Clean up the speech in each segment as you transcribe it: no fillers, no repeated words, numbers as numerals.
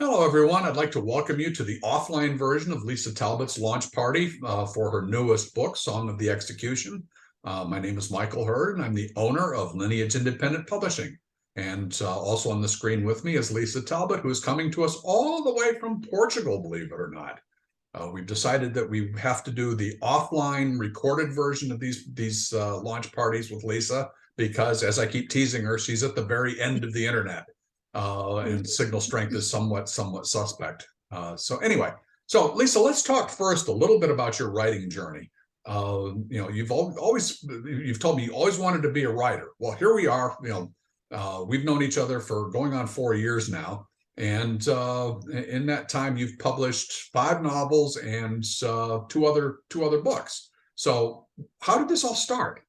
Hello, everyone. I'd like to welcome you to the offline version of Lisa Talbott's launch party for her newest book, Song of the Execution. My name is Michael Hurd, and I'm the owner of Lineage Independent Publishing. And also on the screen with me is Lisa Talbott, who is coming to us all the way from Portugal, believe it or not. We've decided that we have to do the offline recorded version of these launch parties with Lisa because, as I keep teasing her, she's at the very end of the internet. And signal strength is somewhat suspect. So anyway, so Lisa, let's talk first a little bit about your writing journey. You've told me you always wanted to be a writer. Well, here we are. We've known each other for going on 4 years now, and in that time, you've published 5 novels and two other books. So how did this all start?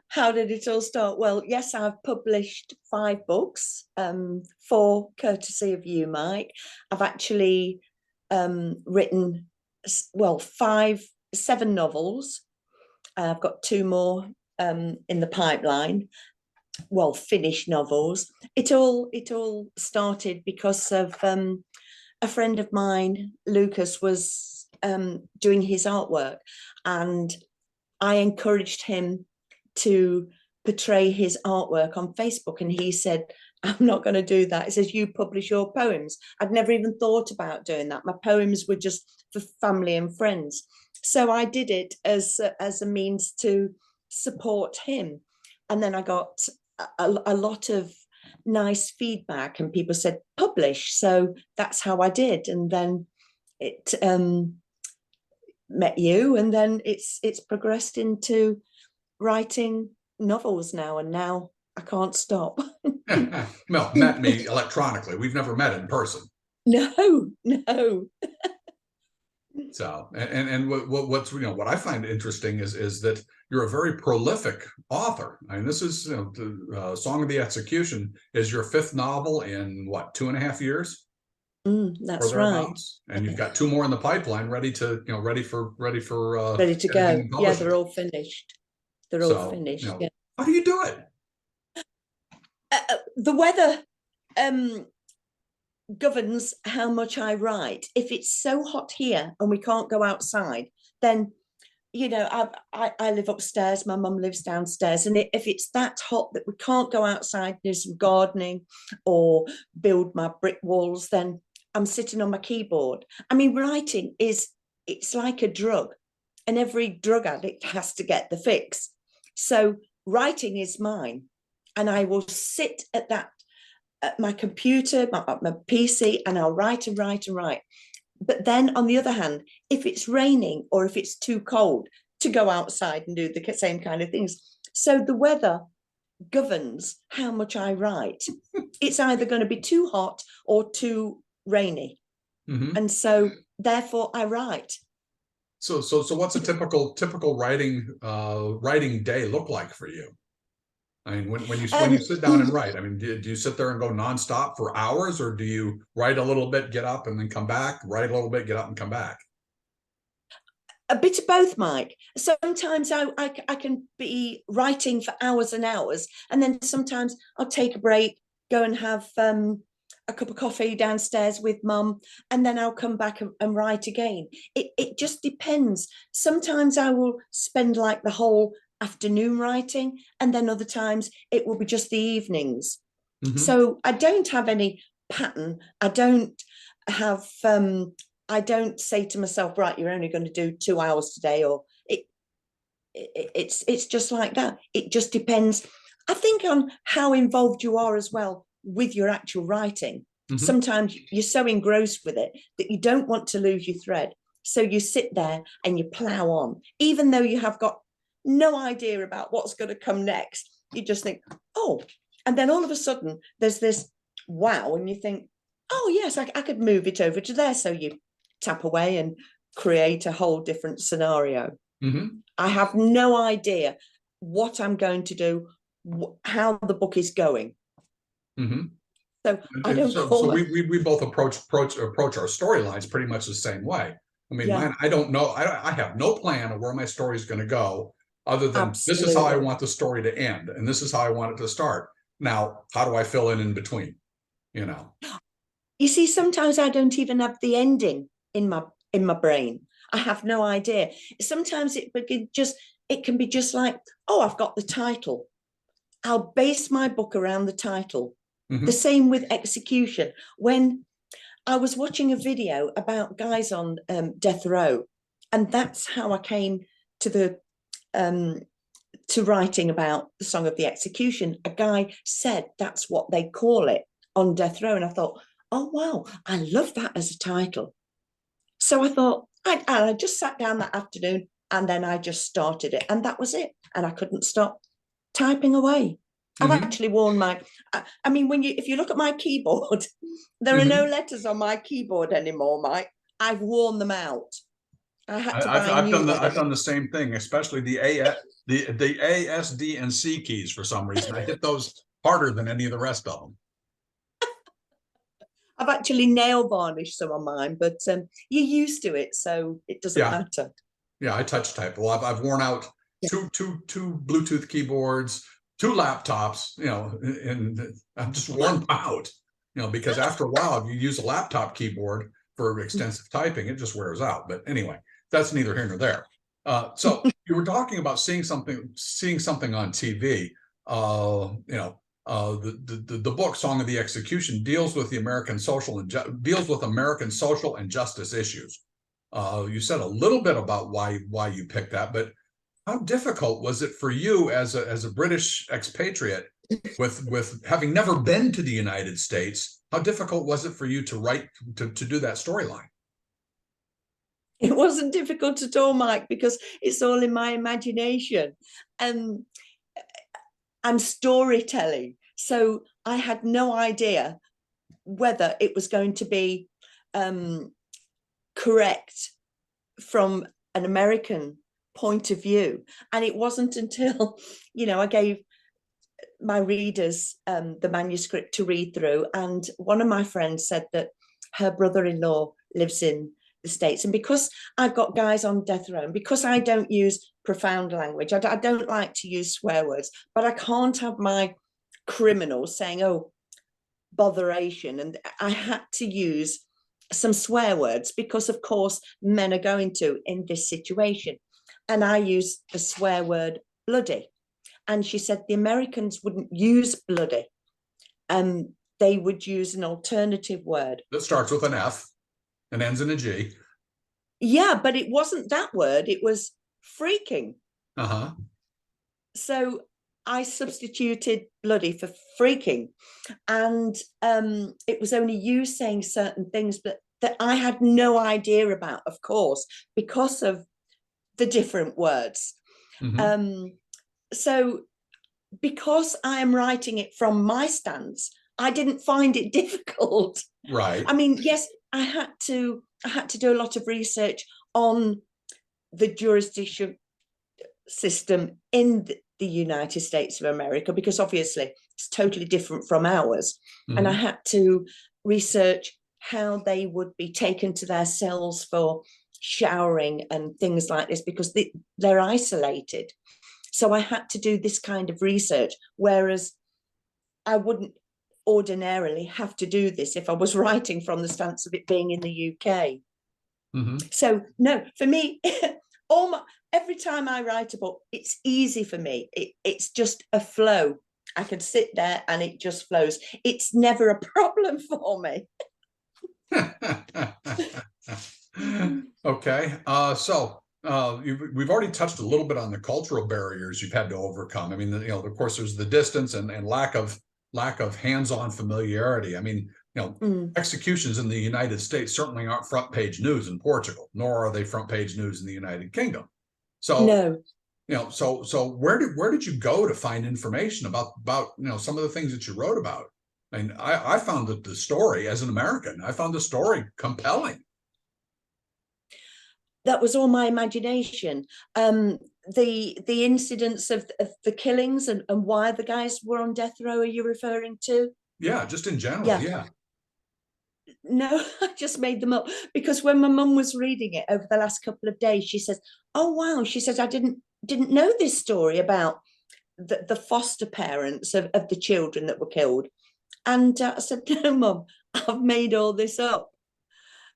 How did it all start? Well, yes, I've published 5 books, 4 courtesy of you, Mike. I've actually written, 7 novels. I've got 2 more in the pipeline. Well, finished novels. It all started because of a friend of mine, Lucas, was doing his artwork, and I encouraged him to portray his artwork on Facebook, and he said, I'm not going to do that. He says, you publish your poems. I'd never even thought about doing that. My poems were just for family and friends. So I did it as a means to support him. And then I got a lot of nice feedback, and people said, publish. So that's how I did. And then it met you, and then it's progressed into writing novels now, and now I can't stop. Well, met me electronically. We've never met in person. No. So, and what I find interesting is that you're a very prolific author. I mean, this is the Song of the Execution is your 5th novel in what, 2.5 years? That's right. And you've got 2 more in the pipeline, ready to go. Yeah, they're all finished. They're all finished. Yeah. How do you do it? The weather governs how much I write. If it's so hot here and we can't go outside, then I live upstairs, my mum lives downstairs, and if it's that hot that we can't go outside, do some gardening or build my brick walls, then I'm sitting on my keyboard. I mean, writing it's like a drug, and every drug addict has to get the fix. So writing is mine, and I will sit at my computer, my PC, and I'll write and write and write. But then on the other hand, if it's raining or if it's too cold to go outside and do the same kind of things. So the weather governs how much I write. It's either going to be too hot or too rainy. Mm-hmm. And so therefore I write. So what's a typical writing day look like for you? I mean, when you sit down and write, I mean, do you sit there and go nonstop for hours, or do you write a little bit, get up, and then come back, write a little bit, get up, and come back? A bit of both, Mike. Sometimes I can be writing for hours and hours, and then sometimes I'll take a break, go and have a cup of coffee downstairs with mum, and then I'll come back and write again. It just depends. Sometimes I will spend like the whole afternoon writing, and then other times it will be just the evenings. Mm-hmm. So I don't have any pattern. I don't say to myself, right, you're only going to do 2 hours today, or it's just like that. It just depends, I think, on how involved you are as well with your actual writing. Mm-hmm. Sometimes you're so engrossed with it that you don't want to lose your thread, so you sit there and you plow on, even though you have got no idea about what's going to come next. You just think, oh, and then all of a sudden there's this wow, and you think, oh yes, I could move it over to there. So you tap away and create a whole different scenario. Mm-hmm. I have no idea what I'm going to do, how the book is going. Mm-hmm. So I don't. So we both approach our storylines pretty much the same way. I mean, yeah. Mine, I don't know. I have no plan of where my story is going to go, other than Absolutely. This is how I want the story to end, and this is how I want it to start. Now, how do I fill in between? you know. You see, sometimes I don't even have the ending in my brain. I have no idea. Sometimes it can be just like, oh, I've got the title. I'll base my book around the title. The same with execution. When I was watching a video about guys on death row, and that's how I came to the to writing about the Song of the Execution. A guy said that's what they call it on death row, and I thought, oh wow, I love that as a title. So I thought, I just sat down that afternoon, and then I just started it, and that was it. And I couldn't stop typing away. I've actually worn my, I mean, if you look at my keyboard, there are no letters on my keyboard anymore, Mike. I've worn them out. I had to buy new ones. I've done the same thing, especially the A, S, D, and C keys. For some reason, I hit those harder than any of the rest of them. I've actually nail varnished some of mine, but you're used to it, so it doesn't matter. Yeah, I touch type. Well, I've worn out two Bluetooth keyboards, 2 laptops, you know, and I'm just worn out, you know, because after a while, if you use a laptop keyboard for extensive typing, it just wears out. But anyway, that's neither here nor there. So you were talking about seeing something on TV. You know, the book "Song of the Execution" deals with American social and justice issues. You said a little bit about why you picked that, but how difficult was it for you as a British expatriate with having never been to the United States? How difficult was it for you to write to do that storyline? It wasn't difficult at all, Mike, because it's all in my imagination. And I'm storytelling. So I had no idea whether it was going to be correct from an American point of view. And it wasn't until, you know, I gave my readers the manuscript to read through. And one of my friends said that her brother-in-law lives in the States. And because I've got guys on death row, and because I don't use profound language, I don't like to use swear words, but I can't have my criminals saying, oh, botheration. And I had to use some swear words because, of course, men are going to in this situation. And I use the swear word bloody. And she said the Americans wouldn't use bloody. They would use an alternative word. That starts with an F and ends in a G. Yeah, but it wasn't that word. It was freaking. Uh-huh. So I substituted bloody for freaking. And it was only you saying certain things, but that I had no idea about, of course, because of the different words. So because I am writing it from my stance, I didn't find it difficult. Right. I mean, yes, I had to do a lot of research on the jurisdiction system in the United States of America, because obviously it's totally different from ours. And I had to research how they would be taken to their cells for showering and things like this, because they're isolated. So I had to do this kind of research, whereas I wouldn't ordinarily have to do this if I was writing from the stance of it being in the UK. So no, for me, every time I write a book, it's easy for me. It's just a flow. I can sit there and it just flows. It's never a problem for me. Okay. We've already touched a little bit on the cultural barriers you've had to overcome. I mean, you know, of course, there's the distance and lack of hands-on familiarity. I mean, you know, executions in the United States certainly aren't front page news in Portugal, nor are they front page news in the United Kingdom. So, no. You know, so where did you go to find information about you know, some of the things that you wrote about? I mean, I found that the story, as an American, I found the story compelling. That was all my imagination. The incidents of the killings and why the guys were on death row, are you referring to? Yeah, just in general. Yeah. No, I just made them up, because when my mum was reading it over the last couple of days, she says, oh wow, she says, I didn't know this story about the foster parents of the children that were killed. And I said, no, Mum, I've made all this up.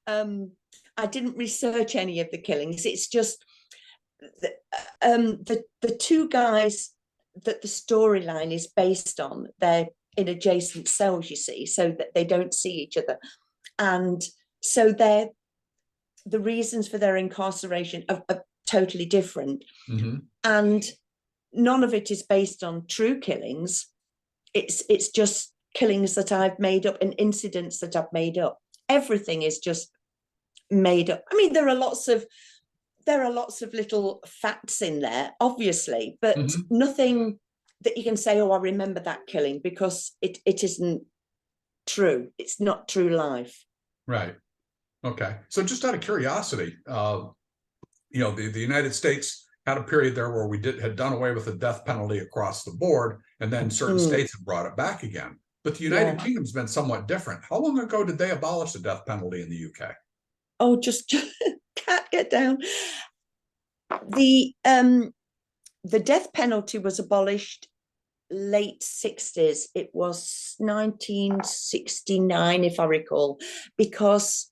I didn't research any of the killings. It's just the two guys that the storyline is based on, they're in adjacent cells, you see, so that they don't see each other. And so the reasons for their incarceration are totally different. Mm-hmm. And none of it is based on true killings. It's just killings that I've made up and incidents that I've made up. Everything is just made up. I mean, there are lots of little facts in there, obviously, but Mm-hmm. nothing that you can say, oh, I remember that killing, because it isn't true. It's not true life. Right. Okay. So just out of curiosity, the United States had a period there where we had done away with the death penalty across the board, and then certain states have brought it back again. But the United Kingdom's been somewhat different. How long ago did they abolish the death penalty in the UK? Oh, just can't get down. The death penalty was abolished late 60s. It was 1969, if I recall, because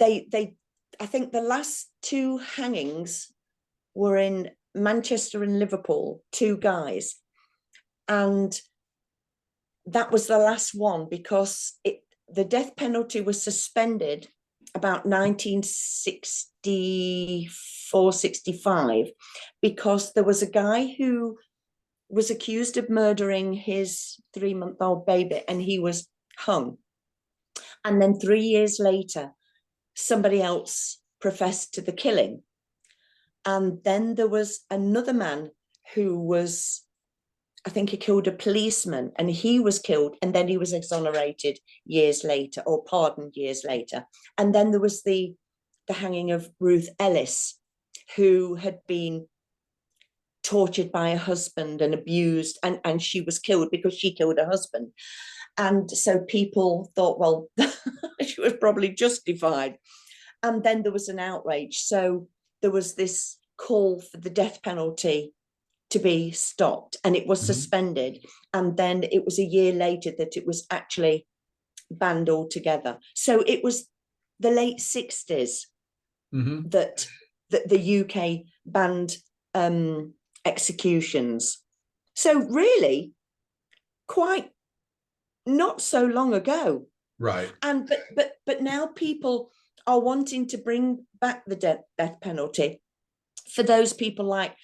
I think the last two hangings were in Manchester and Liverpool, two guys, and that was the last one, because the death penalty was suspended about 1964, 65, because there was a guy who was accused of murdering his 3-month-old baby, and he was hung. And then 3 years later, somebody else professed to the killing. And then there was another man who was, I think he killed a policeman, and he was killed, and then he was exonerated years later, or pardoned years later. And then there was the hanging of Ruth Ellis, who had been tortured by her husband and abused, and she was killed because she killed her husband. And so people thought, well, she was probably justified. And then there was an outrage. So there was this call for the death penalty to be stopped, and it was suspended. And then it was a year later that it was actually banned altogether. So it was the late 60s that the UK banned executions. So really, quite not so long ago. Right. And but now people are wanting to bring back the death penalty for those people like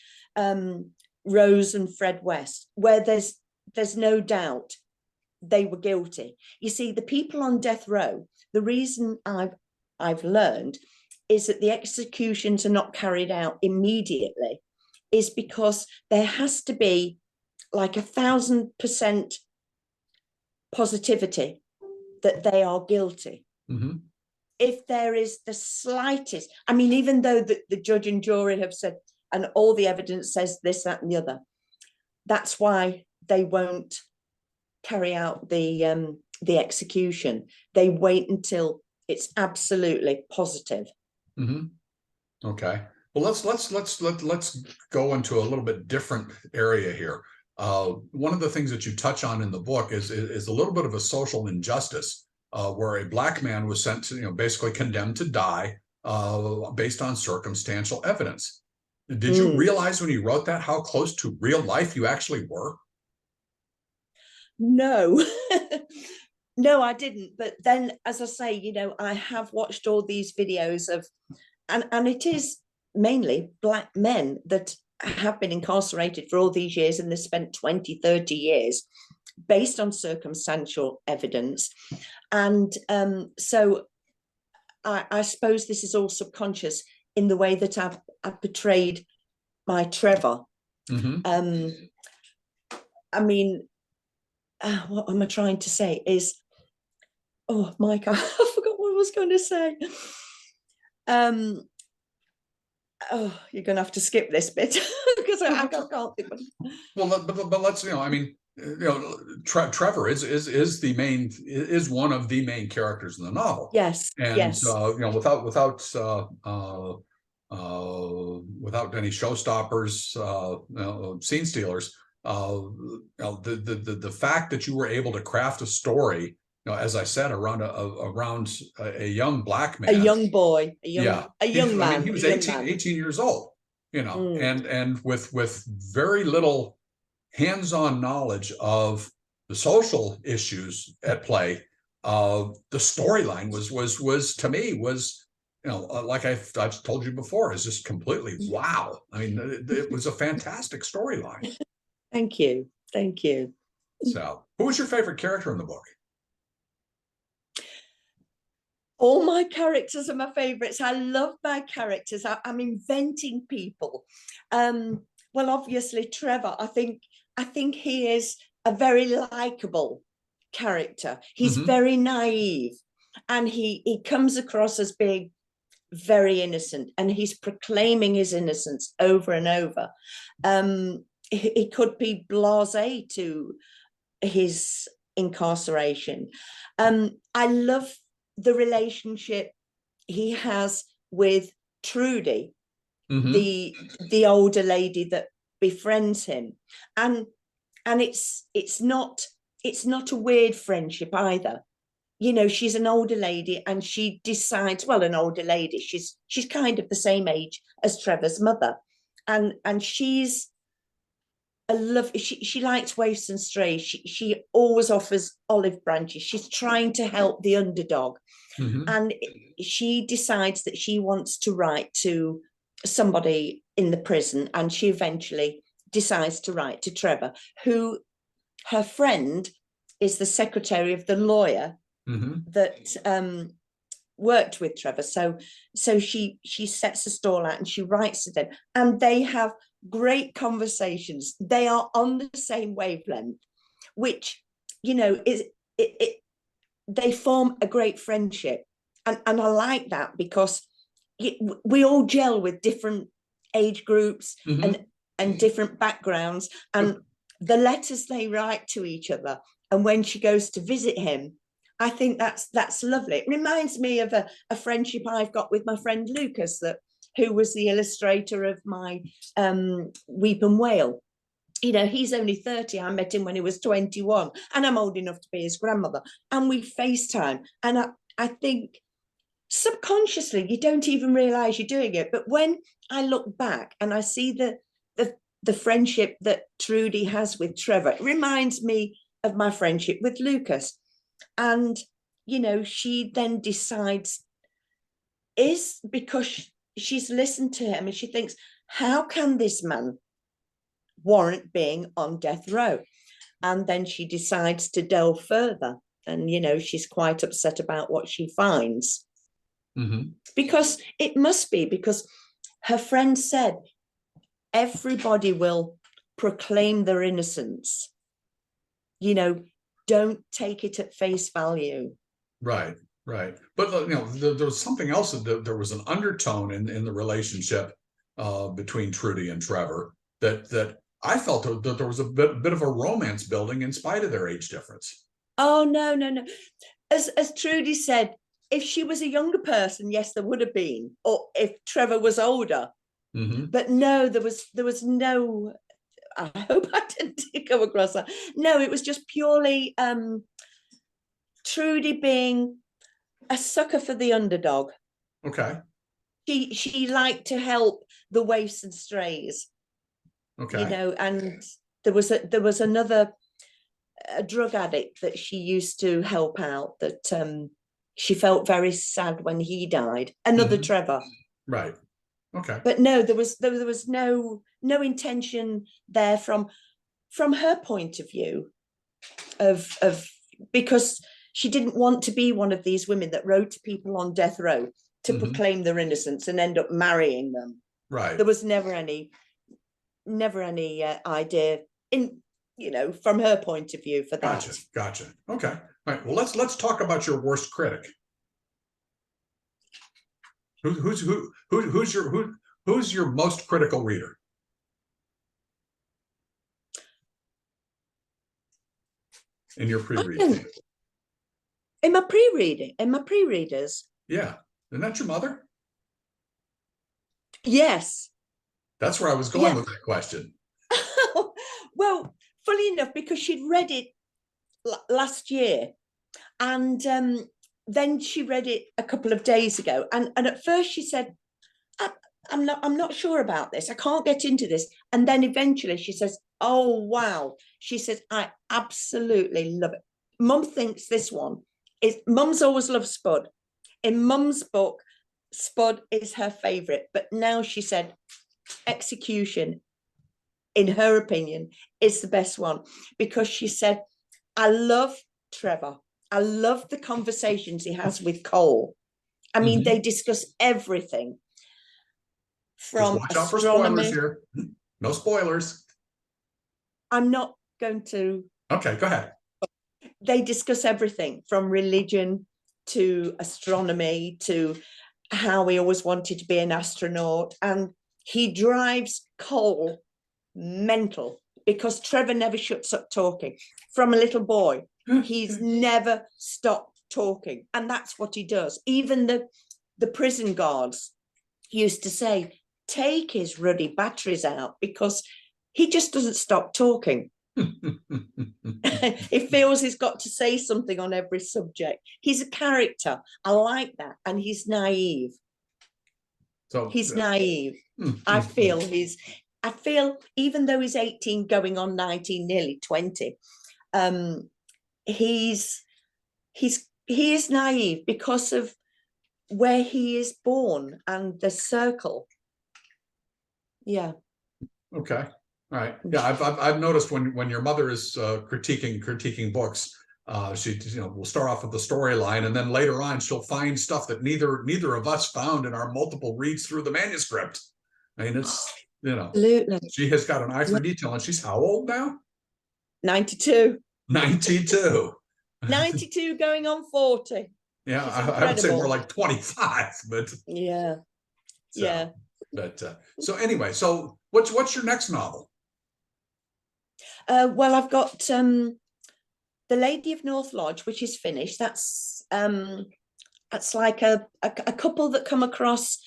Rose and Fred West, where there's no doubt they were guilty. You see, the people on death row, the reason I've learned is that the executions are not carried out immediately, is because there has to be like 1,000% positivity that they are guilty. If there is the slightest, I mean, even though the judge and jury have said, and all the evidence says this, that, and the other, that's why they won't carry out the execution. They wait until it's absolutely positive. Okay. Well, let's go into a little bit different area here. One of the things that you touch on in the book is a little bit of a social injustice, where a Black man was sent to, basically condemned to die based on circumstantial evidence. Did you realize when you wrote that how close to real life you actually were? No. No, I didn't. But then, as I say, I have watched all these videos of, and it is mainly Black men that have been incarcerated for all these years, and they spent 20, 30 years based on circumstantial evidence. And so I suppose this is all subconscious in the way that I've portrayed my Trevor. I mean, what am I trying to say is, oh, Mike, I forgot what I was going to say. Oh, you're going to have to skip this bit because I can't think. Well, but let's, I mean, Trevor is one of the main characters in the novel. Yes. And yes. Without any showstoppers, scene stealers, The fact that you were able to craft a story, as I said, around a young black A man. young boy, Yeah, a young I mean, man, he a was young 18, man. 18 years old, Mm. and with very little hands-on knowledge of the social issues at play. The storyline was to me was, like I've told you before, is just completely wow. I mean, it was a fantastic storyline. Thank you. Thank you. So, who was your favorite character in the book? All my characters are my favorites. I love my characters. I'm inventing people. Well, obviously, Trevor, I think he is a very likable character. He's Mm-hmm. very naive, and he comes across as being very innocent, and he's proclaiming his innocence over and over. He could be blasé to his incarceration. I love the relationship he has with Trudy, Mm-hmm. the older lady that befriends him, and it's not a weird friendship either. She's an older lady, and she decides, well, an older lady, she's kind of the same age as Trevor's mother, and she's a love. She likes waifs and strays. She always offers olive branches. She's trying to help the underdog, Mm-hmm. and she decides that she wants to write to somebody in the prison, and she eventually decides to write to Trevor, who her friend is the secretary of the lawyer Mm-hmm. that worked with Trevor. So she sets a stall out and she writes to them, and they have great conversations. They are on the same wavelength, which is it they form a great friendship, and I like that because we all gel with different age groups Mm-hmm. and different backgrounds, and the letters they write to each other, and when she goes to visit him, I think that's lovely. It reminds me of a friendship I've got with my friend Lucas, who was the illustrator of my Weeping Whale. He's only 30. I met him when he was 21, and I'm old enough to be his grandmother. And we FaceTime. And I think subconsciously, you don't even realize you're doing it. But when I look back and I see the friendship that Trudy has with Trevor, it reminds me of my friendship with Lucas. And, she then decides, is because she's listened to him and she thinks, how can this man warrant being on death row? And then she decides to delve further, and she's quite upset about what she finds. Mm-hmm. Because it must be, because her friend said everybody will proclaim their innocence. Don't take it at face value. Right. But there was something else. There was an undertone in the relationship between Trudy and Trevor that I felt that there was a bit of a romance building in spite of their age difference. Oh, no. As Trudy said, if she was a younger person, yes, there would have been, or if Trevor was older. Mm-hmm. But no, there was no. I hope I didn't come across that. No, it was just purely Trudy being a sucker for the underdog. Okay. She liked to help the waifs and strays. Okay. And there was another a drug addict that she used to help out, that she felt very sad when he died. Another Mm-hmm. Trevor. Right. Okay. But no, there was no intention there from her point of view of because she didn't want to be one of these women that wrote to people on death row to Mm-hmm. proclaim their innocence and end up marrying them. Right. There was never any idea in from her point of view for that. Gotcha. Okay. All right. Well, let's talk about your worst critic. Who's your most critical reader? In your pre-reading. In my pre-readers. Yeah. Isn't that your mother? Yes. That's where I was going with that question. Well, fully enough, because she'd read it last year, and then she read it a couple of days ago, and at first she said, I'm not sure about this, I can't get into this, and then eventually she says, oh wow, she says, I absolutely love it. Mum thinks this one is, Mum's always loved Spud. In Mum's book, Spud is her favorite, but now she said Execution, in her opinion, is the best one, because she said, I love Trevor. I love the conversations he has with Cole. I mean, they discuss everything from Just watch out for spoilers here. No spoilers. I'm not going to. Okay, go ahead. They discuss everything from religion to astronomy to how he always wanted to be an astronaut. And he drives Cole mental because Trevor never shuts up talking. From a little boy, he's never stopped talking. And that's what he does. Even the prison guards used to say, take his ruddy batteries out, because he just doesn't stop talking. He feels he's got to say something on every subject. He's a character. I like that. And he's naive. So he's naive. I feel even though he's 18 going on 19, nearly 20, he is naive because of where he is born and the circle. Yeah. Okay. All right. Yeah, I've noticed when your mother is critiquing books, she will start off with the storyline, and then later on she'll find stuff that neither of us found in our multiple reads through the manuscript. I mean, it's absolutely. She has got an eye for detail, and she's how old now? 92. 92. 92 going on 40. Yeah, I would say more like 25, but yeah. So, yeah. But so anyway, so what's your next novel? Well, I've got The Lady of North Lodge, which is finished. That's like a couple that come across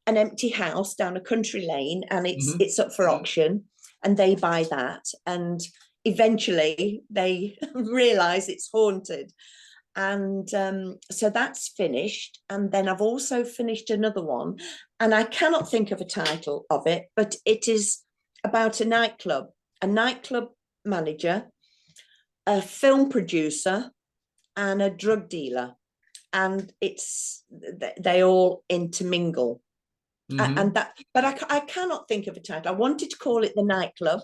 an empty house down a country lane, and it's up for auction, and they buy that, and eventually they realize it's haunted, and so that's finished. And then I've also finished another one, and I cannot think of a title of it, but it is about a nightclub manager, a film producer, and a drug dealer, and they all intermingle. And that, but I cannot think of a title. I wanted to call it The Nightclub,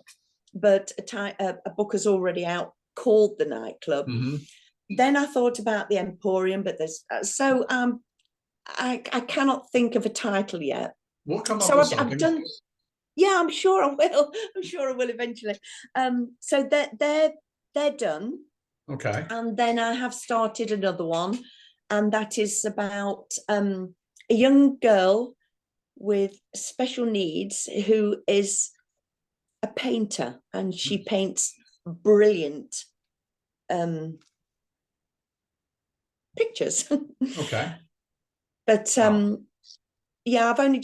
but a book is already out called The Nightclub. Then I thought about The Emporium, but there's I cannot think of a title yet. We'll come up with something. I've done. Yeah, I'm sure I will. I'm sure I will eventually. So they're done. Okay. And then I have started another one, and that is about a young girl with special needs who is a painter, and she paints brilliant pictures. Okay. But yeah, I'm only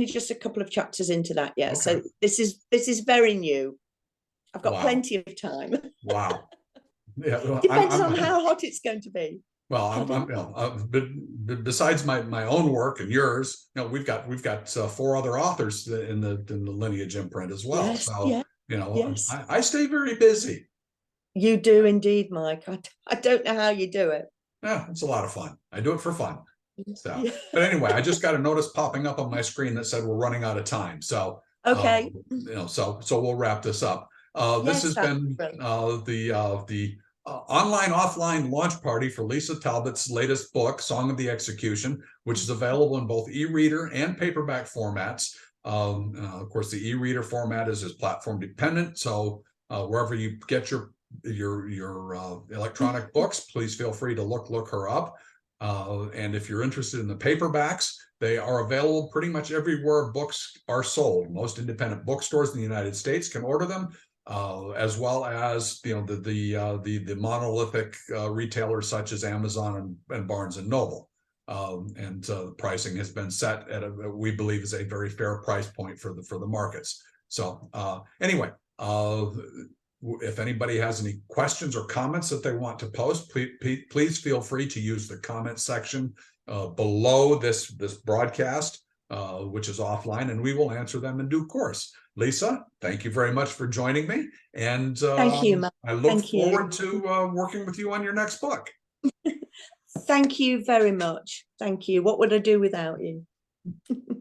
just a couple of chapters into that yet. Okay. So this is very new. I've got plenty of time. Wow. Yeah. Well, Depends on how hot it's going to be. Well, besides my own work and yours, we've got 4 other authors in the Lineage imprint as well. Yes, so yes. I stay very busy. You do indeed, Mike. I don't know how you do it. Yeah, it's a lot of fun. I do it for fun. So, but anyway, I just got a notice popping up on my screen that said we're running out of time. So okay, so we'll wrap this up. This has been the online offline launch party for Lisa Talbott's latest book, Song of the Execution, which is available in both e-reader and paperback formats. Of course, the e-reader format is platform dependent, so wherever you get your electronic books, please feel free to look her up. And if you're interested in the paperbacks, they are available pretty much everywhere books are sold. Most independent bookstores in the United States can order them, as well as the monolithic retailers such as Amazon and Barnes and Noble. And pricing has been set at we believe is a very fair price point for the markets. So anyway, if anybody has any questions or comments that they want to post, please feel free to use the comment section below this broadcast, which is offline, and we will answer them in due course. Lisa, thank you very much for joining me, and Thank you, Matt. I look Thank you. forward to working with you on your next book. Thank you very much. Thank you. What would I do without you?